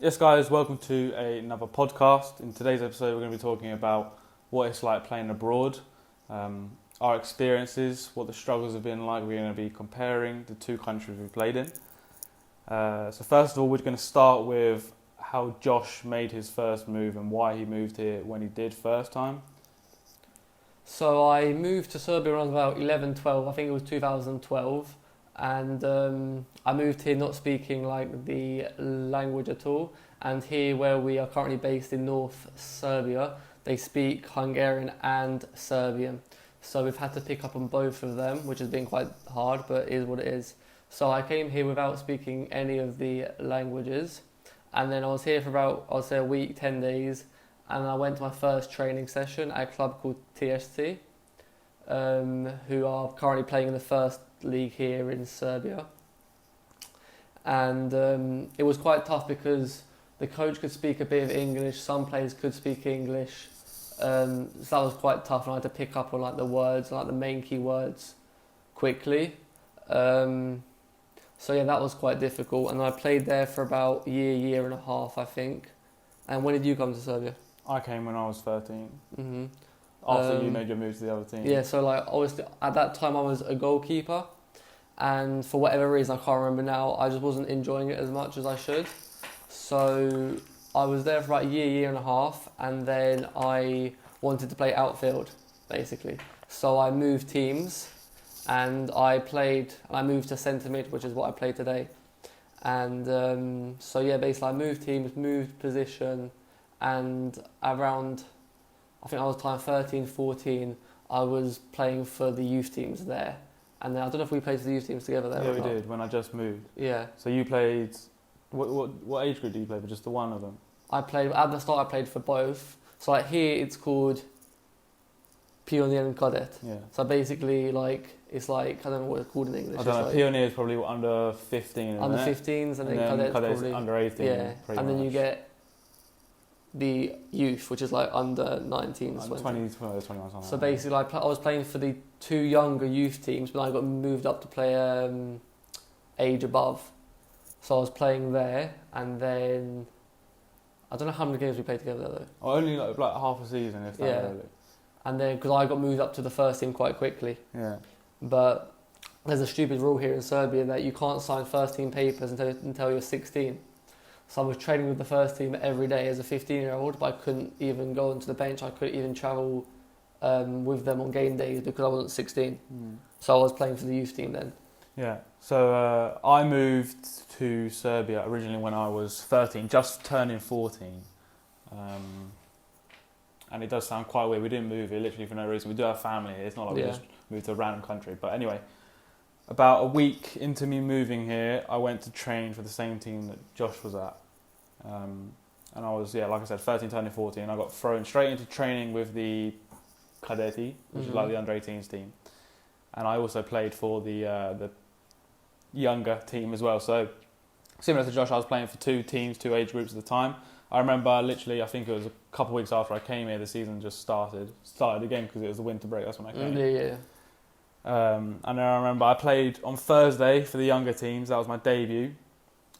Yes, guys, welcome to another podcast. In today's episode, we're going to be talking about what it's like playing abroad, our experiences, what the struggles have been like. We're going to be comparing the two countries we've played in. So first of all, we're going to start with how Josh made his first move and why he moved here when he did first time. So I moved to Serbia when I was about 11, 12, I think it was 2012. And I moved here not speaking like the language at all. And here where we are currently based in North Serbia, they speak Hungarian and Serbian. So we've had to pick up on both of them, which has been quite hard, but it is what it is. So I came here without speaking any of the languages. And then I was here for about, I'll say a week, 10 days. And I went to my first training session at a club called TST, who are currently playing in the first league here in Serbia. And it was quite tough because the coach could speak a bit of English, some players could speak English, so that was quite tough, and I had to pick up on like the words, like the main key words quickly. So yeah, that was quite difficult, and I played there for about a year and a half, I think. And when did you come to Serbia? I came when I was 13, Mm-hmm. after you made your move to the other team. Yeah, so like obviously at that time I was a goalkeeper, and for whatever reason I can't remember now, I just wasn't enjoying it as much as I should. So I was there for about a year and a half, and then I wanted to play outfield basically. So I moved teams, and I moved to centre mid, which is what I play today. And so yeah, basically I moved teams, moved position, and around, I think I was time 13, 14, I was playing for the youth teams there. And then I don't know if we played for the youth teams together there Yeah, or we not. did, when I just moved. Yeah. So you played, what age group did you play for? Just the one of them? At the start I played for both. So like here it's called Pioneer and Cadet. Yeah. So basically it's like, I don't know what it's called in English. I don't know, Pioneer is probably under 15, under isn't it? 15s, and then Cadet's Cadet's probably under 18. yeah. pretty And then much. you get the youth, which is like under 19s, Under 20. 21, something So like basically, I was playing for the two younger youth teams, but I got moved up to play age above. So I was playing there, and then I don't know how many games we played together though. Or only like half a season, if that Yeah. really. And then because I got moved up to the first team quite quickly, Yeah. but there's a stupid rule here in Serbia that you can't sign first team papers until you're 16. So I was training with the first team every day as a 15-year-old, but I couldn't even go onto the bench. I couldn't even travel with them on game days because I wasn't 16. So I was playing for the youth team then. Yeah. So I moved to Serbia originally when I was 13, just turning 14. And it does sound quite weird. We didn't move here literally for no reason. We do have family here. It's not like we just moved to a random country. But anyway, about a week into me moving here, I went to train for the same team that Josh was at. And I was, like I said, 13 turning 14. I got thrown straight into training with the Cadeti, which is like the under-18s team. And I also played for the younger team as well. So similar to Josh, I was playing for two teams, two age groups at the time. I remember literally, I think it was a couple of weeks after I came here, the season just started again because it was the winter break. That's when I came. Yeah. And then I remember I played on Thursday for the younger teams. That was my debut.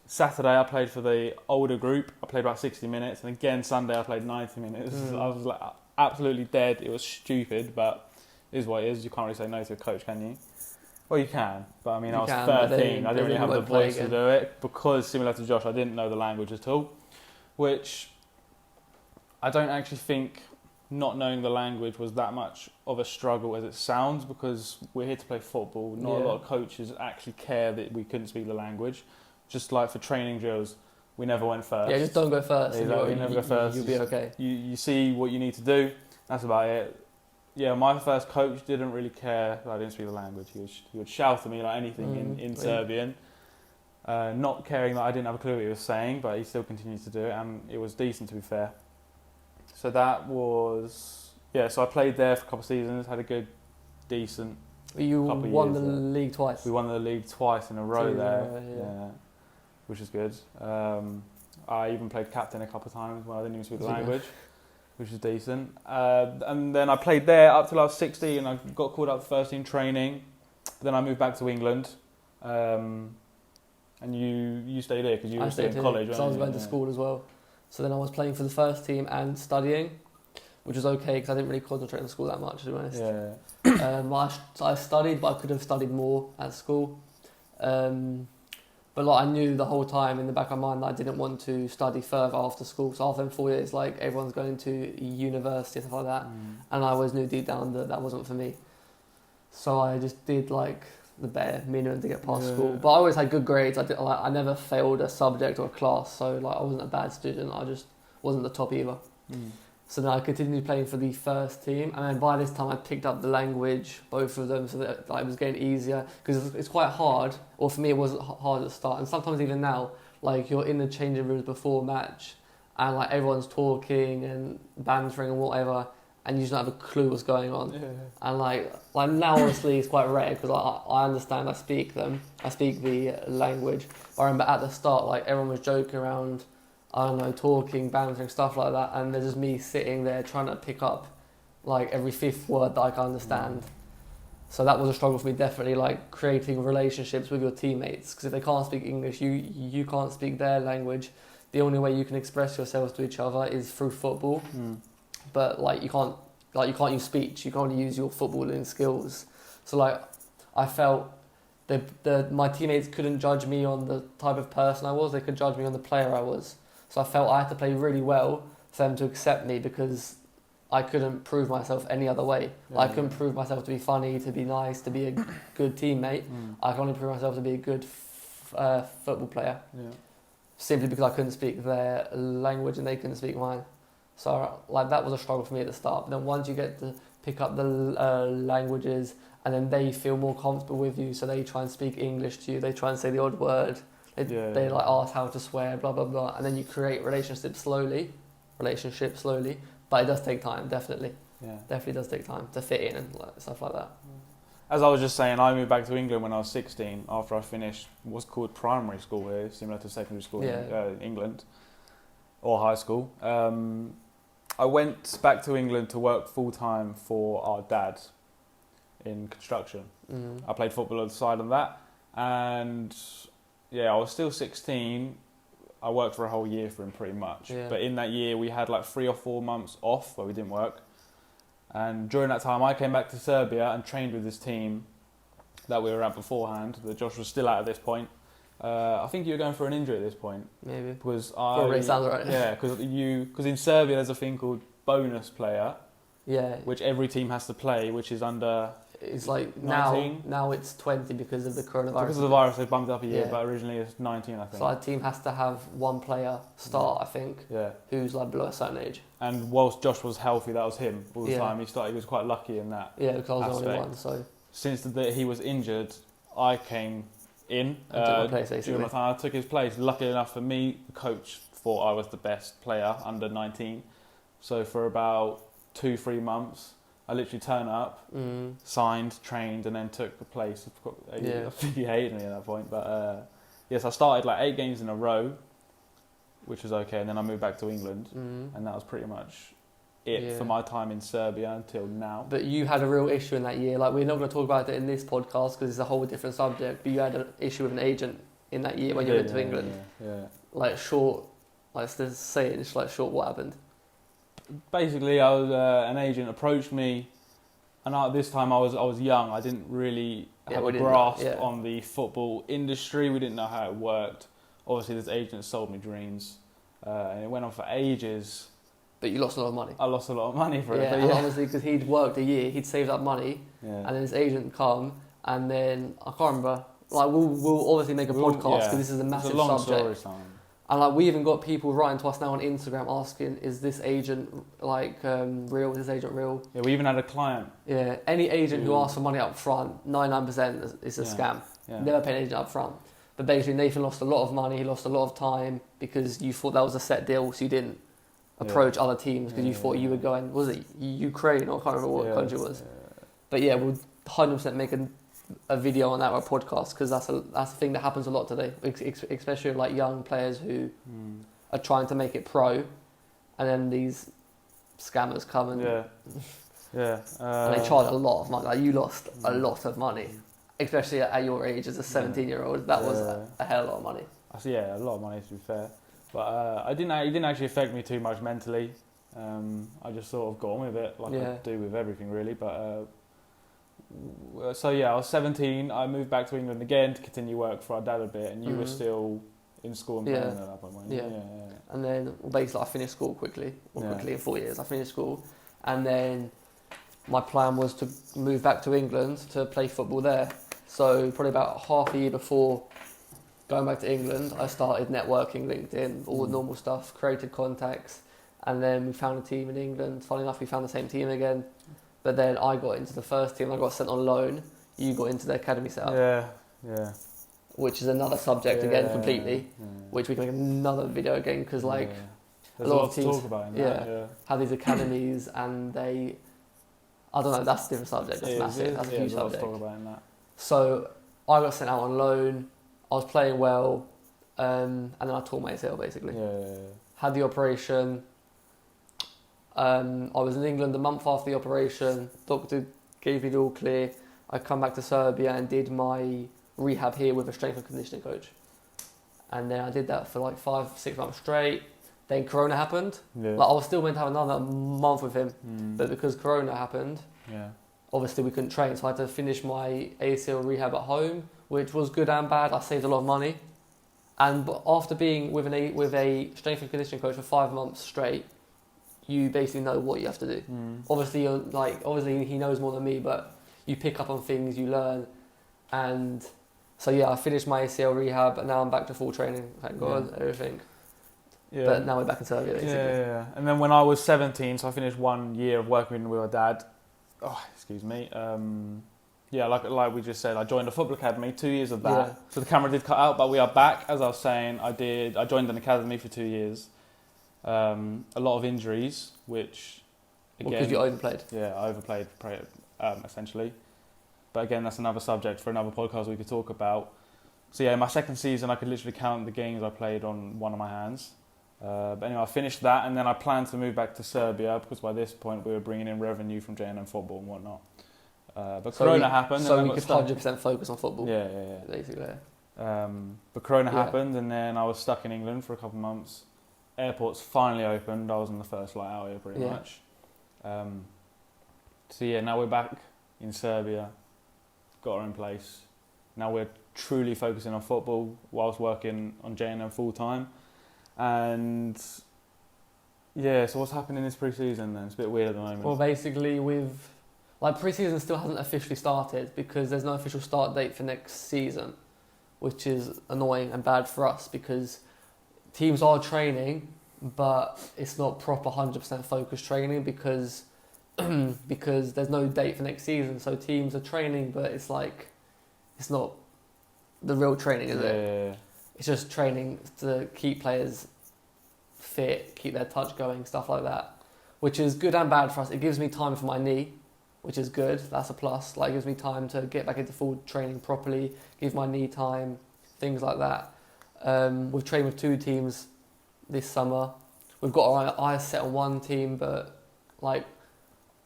Saturday I played for the older group. I played about 60 minutes, and again Sunday I played 90 minutes. I was like absolutely dead. It was stupid, but it is what it is. You can't really say no to a coach, can you? Well, you can, but I mean, I was 13. I didn't really have the voice to do it because, similar to Josh, I didn't know the language at all, which I don't actually think not knowing the language was that much of a struggle as it sounds, because we're here to play football. Not a lot of coaches actually care that we couldn't speak the language. Just like for training drills, we never went first. Yeah, just don't go first. You never go first. You'll be okay. You see what you need to do. That's about it. Yeah, my first coach didn't really care that I didn't speak the language. He would shout at me like anything in Serbian, not caring that I didn't have a clue what he was saying, but he still continued to do it, and it was decent, to be fair. So that was... Yeah, so I played there for a couple of seasons, had a good, decent You couple of won years the there. league twice. We won the league twice in a row there, yeah. which is good. I even played captain a couple of times when I didn't even speak the language, which is decent. And then I played there up till I was 16, and I got called up for first team training. Then I moved back to England, and And you stayed here because you I were still stayed in here college, because I was going to school as well. So then I was playing for the first team and studying, which was okay because I didn't really concentrate on school that much, to be honest. I studied, but I could have studied more at school. But like I knew the whole time in the back of my mind that I didn't want to study further after school. So after them 4 years, like everyone's going to university and stuff like that, and I always knew deep down that that wasn't for me. So I just did like the bare minimum to get past school. But I always had good grades. I never failed a subject or a class. So like I wasn't a bad student. I just wasn't the top either. So then I continued playing for the first team, and then by this time I picked up the language, both of them, so that like, it was getting easier because it's quite hard. Or for me, it was hard at the start, and sometimes even now, like you're in the changing rooms before a match, and like everyone's talking and bantering and whatever, and you just don't have a clue what's going on. And like now, honestly, it's quite rare because I understand, I speak the language. But I remember at the start, like everyone was joking around. I don't know, talking, bantering, stuff like that, and there's just me sitting there trying to pick up like every fifth word that I can understand. So that was a struggle for me, definitely, like creating relationships with your teammates, because if they can't speak English, you can't speak their language. The only way you can express yourselves to each other is through football. But like you can't use speech, you can only use your footballing skills. So like I felt my teammates couldn't judge me on the type of person I was, they could judge me on the player I was. So I felt I had to play really well for them to accept me, because I couldn't prove myself any other way. I couldn't prove myself to be funny, to be nice, to be a good teammate. I could only prove myself to be a good football player. Simply because I couldn't speak their language and they couldn't speak mine. So like that was a struggle for me at the start. But then once you get to pick up the languages, and then they feel more comfortable with you, so they try and speak English to you, they try and say the odd word. They like ask how to swear, blah blah blah, and then you create relationships slowly, but it does take time, definitely. Definitely does take time to fit in and like, stuff like that. As I was just saying, I moved back to England when I was 16 after I finished what's called primary school here, similar to secondary school in England, or high school. I went back to England to work full time for our dad in construction. I played football on the side of that, and I was still 16. I worked for a whole year for him pretty much. But in that year we had like 3 or 4 months off where we didn't work. And during that time I came back to Serbia and trained with this team that we were at beforehand, that Josh was still at this point. I think you were going for an injury at this point. Maybe. Because probably sounds right. Yeah, because in Serbia there's a thing called bonus player. Which every team has to play, which is under... It's like 19? Now it's 20 because of the coronavirus. Because of the virus, they bumped it up a year, but originally it's 19, I think. So our team has to have one player start, I think, who's like below a certain age. And whilst Josh was healthy, that was him all the time. He was quite lucky in that. Yeah, because I was the only one. So since he was injured, I came in took my place, during my time. I took his place. Luckily enough for me, the coach thought I was the best player under 19. So for about 2-3 months, I literally turned up, signed, trained, and then took the place. I think he hated me at that point. But yes, I started like 8 games in a row, which was okay. And then I moved back to England, and that was pretty much it for my time in Serbia until now. But you had a real issue in that year. Like, we're not going to talk about it in this podcast because it's a whole different subject. But you had an issue with an agent in that year when you went to England. Like short, let's just say it, just like short, what happened? Basically, an agent approached me, and at this time I was young. I didn't really have a grasp on the football industry. We didn't know how it worked. Obviously, this agent sold me dreams, and it went on for ages. But you lost a lot of money. I lost a lot of money for it. But honestly, because he'd worked a year, he'd saved up money, and then his agent come, and then I can't remember. Like, we'll obviously make a podcast because this is a massive subject. Story, and like, we even got people writing to us now on Instagram asking, "Is this agent real? Is this agent real?" Yeah, we even had a client. Yeah, any agent who asks for money up front, 99% is a scam. Never pay an agent up front. But basically, Nathan lost a lot of money. He lost a lot of time because you thought that was a set deal, so you didn't approach other teams because you thought you were going. Was it Ukraine or I can't remember what country it was? But yeah, we'll 100% make a video on that or a podcast because that's a thing that happens a lot today, especially with like young players who are trying to make it pro, and then these scammers come and and they charge a lot of money. Like, you lost a lot of money, especially at your age as a 17-year-old, that was a hell of a lot of money. Yeah, a lot of money to be fair. But it didn't actually affect me too much mentally. I just sort of got on with it, like I do with everything really. But so yeah, I was 17. I moved back to England again to continue work for our dad a bit, and you were still in school and playing at that point, weren't you? Yeah. And then basically I finished school quickly in 4 years. I finished school, and then my plan was to move back to England to play football there. So probably about half a year before going back to England, I started networking, LinkedIn, all the normal stuff, created contacts, and then we found a team in England. Funny enough, we found the same team again, but then I got into the first team. I got sent on loan. You got into the academy setup. Yeah. Which is another subject again completely, which we can make another video again because like a lot of teams to talk about in that, have these academies and they, I don't know, that's a different subject. That's massive. That's a huge subject. To talk about in that. So I got sent out on loan. I was playing well, and then I tore my ACL basically. Had the operation. I was in England a month after the operation. Doctor gave me the all clear. I come back to Serbia and did my rehab here with a strength and conditioning coach. And then I did that for like 5-6 months straight. Then Corona happened. Like I was still meant to have another month with him, but because Corona happened, obviously we couldn't train. So I had to finish my ACL rehab at home, which was good and bad. I saved a lot of money. And after being with a strength and conditioning coach for 5 months straight, you basically know what you have to do. Obviously he knows more than me, but you pick up on things, you learn. And so I finished my ACL rehab, and now I'm back to full training. Thank God, everything. Yeah. But now we're back in Serbia, basically. Yeah. And then when I was 17, so I finished 1 year of working with my dad. Oh, excuse me. Like we just said, I joined a football academy. 2 years of that. Yeah. So the camera did cut out, but we are back. As I was saying, I joined an academy for 2 years. A lot of injuries, which again, because you overplayed. Yeah, I overplayed essentially. But again, that's another subject for another podcast we could talk about. So my second season, I could literally count the games I played on one of my hands. But anyway, I finished that, and then I planned to move back to Serbia because by this point we were bringing in revenue from JNM football and whatnot. But Corona happened. So we could 100% focus on football. Yeah. Basically. But Corona happened, and then I was stuck in England for a couple of months. Airports finally opened. I was on the first flight out here pretty much. Now we're back in Serbia. Got our own place. Now we're truly focusing on football whilst working on JNM full time. And so what's happening this pre-season then? It's a bit weird at the moment. Well, basically pre-season still hasn't officially started because there's no official start date for next season, which is annoying and bad for us because teams are training, but it's not proper 100% focused training because there's no date for next season. So teams are training, but it's not the real training, is it? Yeah. It's just training to keep players fit, keep their touch going, stuff like that, which is good and bad for us. It gives me time for my knee, which is good. That's a plus. It gives me time to get back into full training properly, give my knee time, things like that. We've trained with 2 teams this summer. We've got our eyes set on 1 team, but we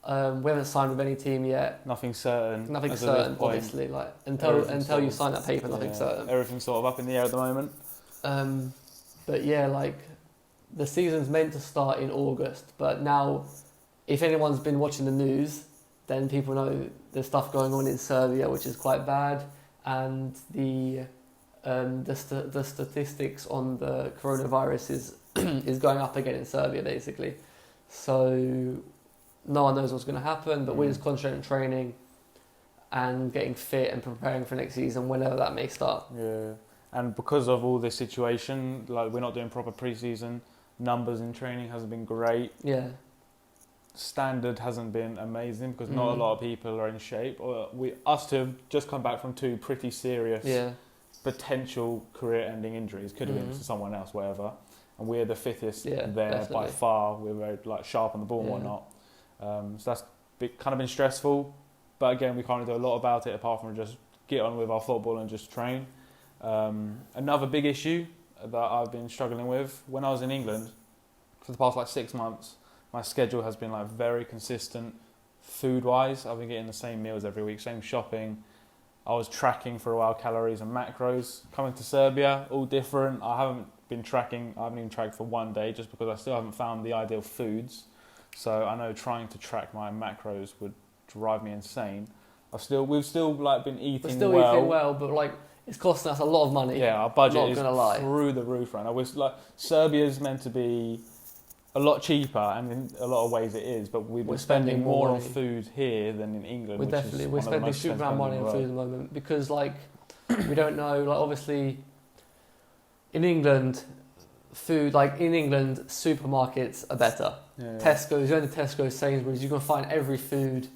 haven't signed with any team yet. Nothing certain. Nothing certain, obviously. Until you sign that paper, nothing's certain. Everything's sort of up in the air at the moment. But the season's meant to start in August. But now, if anyone's been watching the news, then people know there's stuff going on in Serbia, which is quite bad, and the statistics on the coronavirus is going up again in Serbia, basically. So no one knows what's going to happen, but we're just concentrating on training and getting fit and preparing for next season, whenever that may start. Yeah, and because of all this situation, we're not doing proper pre-season, numbers in training hasn't been great. Yeah. Standard hasn't been amazing because not a lot of people are in shape. Us two have just come back from 2 pretty serious potential career-ending injuries. Could have been to someone else, whatever. And we're the fittest there definitely. by far. We're very sharp on the ball and whatnot. So that's kind of been stressful. But again, we can't do a lot about it apart from just get on with our football and just train. Another big issue that I've been struggling with, when I was in England for the past 6 months, my schedule has been very consistent food-wise. I've been getting the same meals every week, same shopping. I was tracking for a while calories and macros. Coming to Serbia, all different. I haven't even tracked for one day just because I still haven't found the ideal foods. So I know trying to track my macros would drive me insane. We've still like been eating We're still well. eating well, but like it's costing us a lot of money. Yeah, our budget is lie. through the roof right now. Serbia's meant to be a lot cheaper, and in a lot of ways it is, but we're spending more on food here than in England. We're spending super amount of money on food at the moment because like we don't know, like obviously in England supermarkets are better. Yeah. Tesco's, you go to Tesco's, Sainsbury's, you can find every food,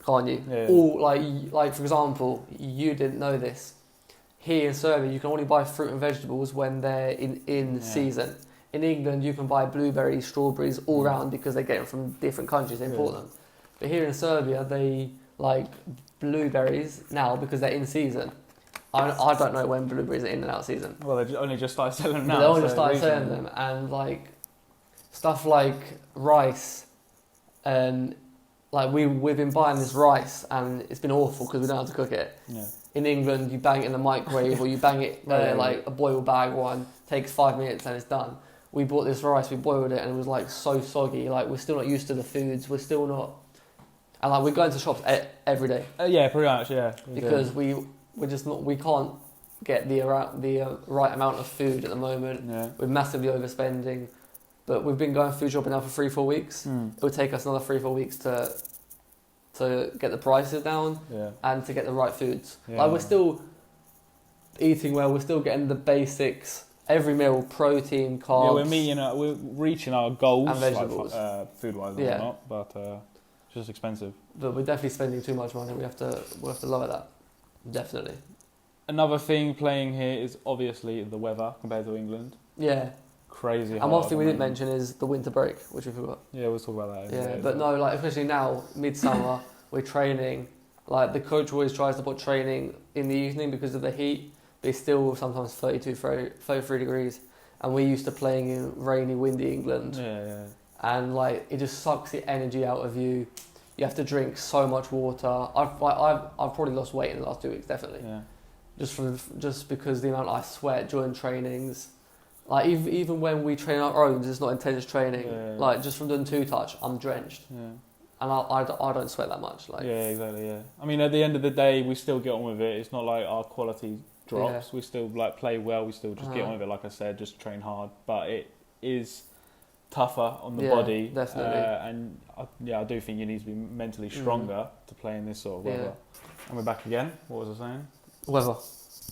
can't you? Yeah. All like for example, you didn't know this. Here in Serbia, you can only buy fruit and vegetables when they're in season. In England, you can buy blueberries, strawberries all round because they get them from different countries. They import them. But here in Serbia, they like blueberries now because they're in season. I don't know when blueberries are in and out of season. Well, they only just started selling them now. They only just started selling them, and like stuff like rice, and like we've been buying this rice, and it's been awful because we don't know how to cook it. Yeah. In England, you bang it in the microwave or you bang it like a boil bag one, takes 5 minutes and it's done. We bought this rice, we boiled it, and it was like so soggy. Like we're still not used to the foods. We're still not, and like we're going to shops every day. Yeah, pretty much. Yeah, because we're just not. We can't get the right amount of food at the moment. Yeah. We're massively overspending, but we've been going food shopping now for 3-4 weeks. It will take us another 3-4 weeks to get the prices down and to get the right foods. Yeah. Like we're still eating well. We're still getting the basics. Every meal, protein, carbs. Yeah, we're reaching our goals, and vegetables, like, food-wise and whatnot, but it's just expensive. But we're definitely spending too much money. We have to lower that. Definitely. Another thing playing here is obviously the weather compared to England. Yeah. Crazy. And one thing we didn't mention is the winter break, which we forgot. Yeah, we'll talk about that. Yeah, but no, like especially now, midsummer, we're training. Like the coach always tries to put training in the evening because of the heat. But it's still sometimes 32, 33 degrees. And we're used to playing in rainy, windy England. Yeah. And like it just sucks the energy out of you. You have to drink so much water. I've probably lost weight in the last 2 weeks, definitely. Yeah. Just because the amount I sweat during trainings. Like even when we train our own, it's not intense training. Yeah. Like just from doing 2-touch, I'm drenched. Yeah. And I don't sweat that much. Like. Yeah, exactly. Yeah. I mean, at the end of the day, we still get on with it. It's not like our quality drops. Yeah. We still like play well. We still just get on with it. Like I said, just train hard. But it is tougher on the body. Definitely. And I do think you need to be mentally stronger to play in this sort of weather. And we're back again. What was I saying?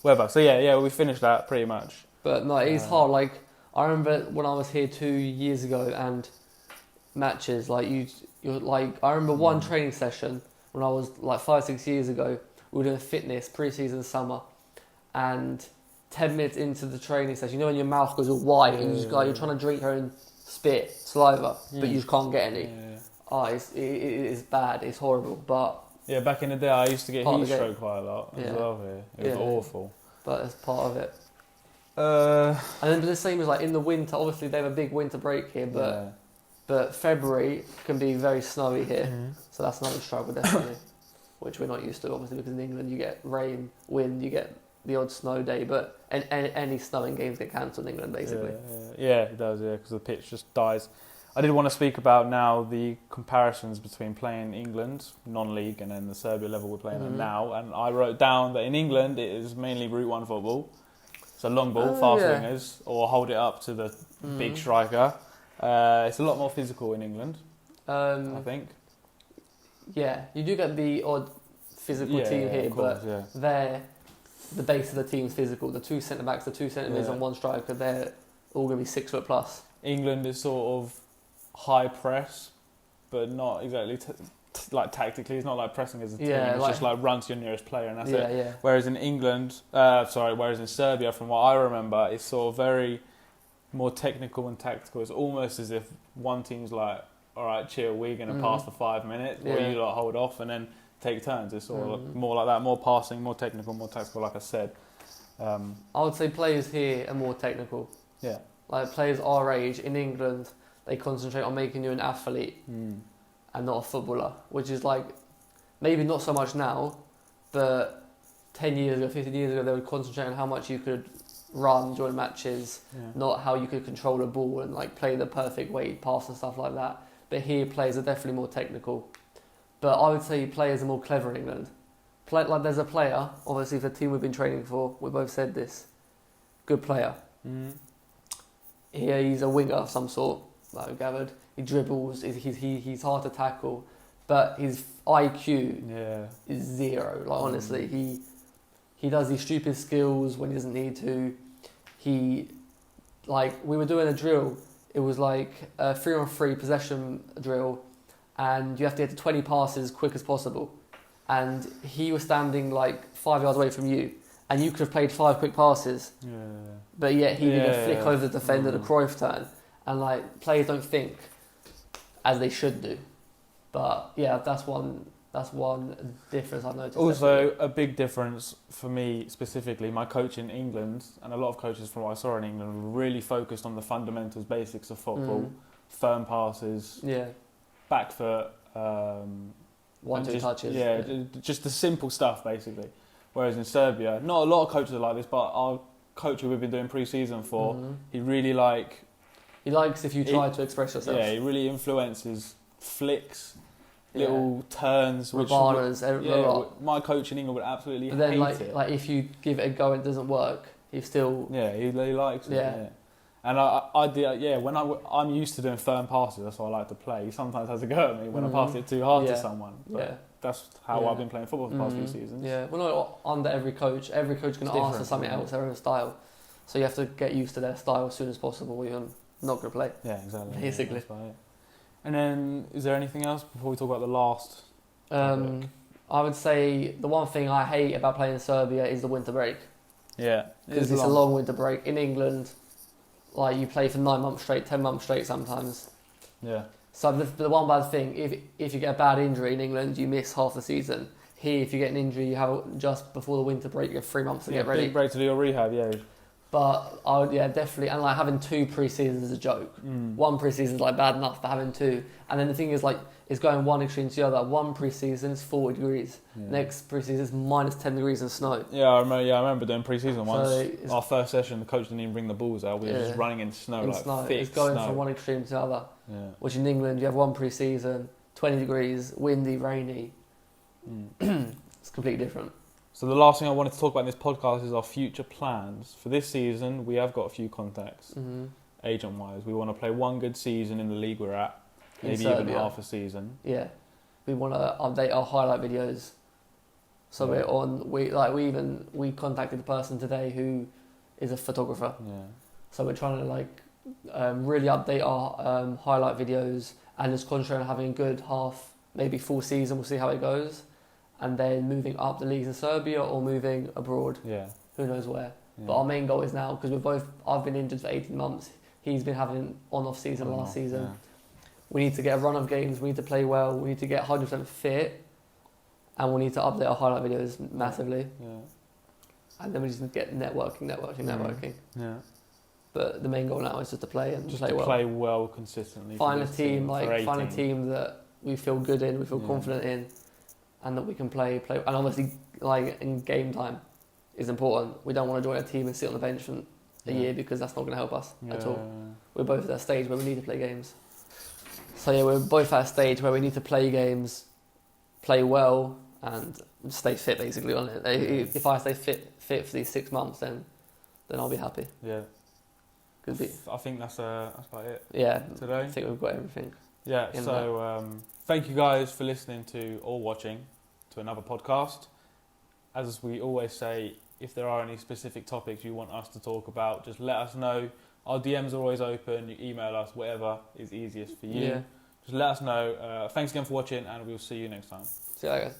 Weather. So yeah, we finished that pretty much. But no, it is hard. Like I remember when I was here 2 years ago and matches. Like you're like I remember one training session when I was like 5-6 years ago. We were doing fitness pre-season summer, and 10 minutes into the training session, you know when your mouth goes all wide and you're trying to drink your own spit, saliva, but you just can't get any. It is bad. It's horrible. But yeah, back in the day, I used to get heat stroke quite a lot as well here. It was awful. But it's part of it. And then the same as like in the winter. Obviously, they have a big winter break here, but February can be very snowy here, so that's another struggle definitely, which we're not used to obviously because in England you get rain, wind, you get the odd snow day, but any snowing games get cancelled in England basically. Yeah, it does. Yeah, because the pitch just dies. I did want to speak about now the comparisons between playing England non-league and then the Serbia level we're playing at now, and I wrote down that in England it is mainly Route 1 football. So long ball, fast wingers, or hold it up to the big striker. It's a lot more physical in England, I think. Yeah, you do get the odd physical team here, but the base of the team's physical. The 2 centre-backs, the 2 centre-mids and 1 striker, they're all going to be 6 foot plus. England is sort of high press, but not exactly like tactically. It's not like pressing as a team. It's just like run to your nearest player and that's it. Yeah. Whereas in whereas in Serbia, from what I remember, it's sort of very more technical and tactical. It's almost as if one team's like, all right, chill, we're going to pass for 5 minutes, or you like hold off and then take turns. It's sort of more like that, more passing, more technical, more tactical, like I said. I would say players here are more technical. Yeah. Like players our age in England, they concentrate on making you an athlete and not a footballer, which is like maybe not so much now, but 10 years ago, 15 years ago, they would concentrate on how much you could run during matches, not how you could control a ball and like play the perfect weight pass and stuff like that. But here, players are definitely more technical. But I would say players are more clever in England. Like there's a player, obviously the team we've been training for, we both said this, good player. He's a winger of some sort, like we gathered. He dribbles, he's hard to tackle, but his IQ is zero. Like honestly, he does these stupid skills when he doesn't need to. We were doing a drill. It was like a 3-on-3 possession drill, and you have to get to 20 passes as quick as possible. And he was standing like 5 yards away from you, and you could have played 5 quick passes. But yet he did a flick over the defender, the Cruyff turn, and like players don't think as they should do. But yeah, that's one difference I've noticed. Also, a big difference for me specifically, my coach in England, and a lot of coaches from what I saw in England, were really focused on the fundamentals, basics of football, firm passes, back foot, 1-2 touches. Just the simple stuff basically. Whereas in Serbia, not a lot of coaches are like this, but our coach who we've been doing pre-season for, he really he likes if you try to express yourself. Yeah, he really influences flicks, little turns, Rabanas, a lot. My coach in England would absolutely but then, hate it. Like if you give it a go and it doesn't work, he still he likes it. Yeah. And I do, when I'm used to doing firm passes, that's why I like to play. He sometimes has a go at me when I pass it too hard to someone. But that's how I've been playing football for the past few seasons. Yeah, well, no, under every coach can ask for something else, their own style. So you have to get used to their style as soon as possible, or you're not going to play. Yeah, exactly. Basically. Yeah, and then, is there anything else before we talk about the last topic? I would say the one thing I hate about playing in Serbia is the winter break. Yeah. Because it's a long winter break. In England, like you play for 9 months straight, 10 months straight sometimes. Yeah. So the one bad thing, if you get a bad injury in England, you miss half the season. Here, if you get an injury, you have just before the winter break, you have 3 months to get ready. Big break to do your rehab, But I would, definitely, and like having 2 pre-seasons is a joke. 1 pre-season is like bad enough, but having 2, and then the thing is like it's going one extreme to the other. 1 pre-season is 40 degrees. Next pre-season is minus 10 degrees and snow. I remember doing pre-season once. So our first session, the coach didn't even bring the balls out. We were just running in snow, thick It's going snow. from one extreme to the other. Yeah. Which in England, you have 1 pre-season, 20 degrees, windy, rainy. It's completely different. So the last thing I wanted to talk about in this podcast is our future plans. For this season, we have got a few contacts, agent-wise. We want to play 1 good season in the league we're at, maybe even half a season. Yeah, we want to update our highlight videos. So we're on. We contacted a person today who is a photographer. Yeah. So we're trying to really update our highlight videos and just concentrate on having a good half, maybe full season. We'll see how it goes. And then moving up the leagues in Serbia or moving abroad. Yeah. Who knows where. Yeah. But our main goal is now, because I've been injured for 18 months. He's been having on-off season last season. Yeah. We need to get a run of games. We need to play well. We need to get 100% fit. And we need to update our highlight videos massively. Yeah. And then we just get networking. Yeah. But the main goal now is just to play and play well consistently. Find a team that we feel good in, we feel confident in. And that we can play, and obviously, in game time, is important. We don't want to join a team and sit on the bench for a year because that's not going to help us at all. We're both at that stage where we need to play games. So we're both at a stage where we need to play games, play well, and stay fit. Basically, on it. If I stay fit for these 6 months, then I'll be happy. Yeah. I think that's about it. Yeah. Today. I think we've got everything. Yeah. So thank you guys for listening to or watching to another podcast. As we always say, if there are any specific topics you want us to talk about, just let us know. Our DMs are always open. You email us, whatever is easiest for you. Yeah. Just let us know. Thanks again for watching, and we'll see you next time. See you later, guys.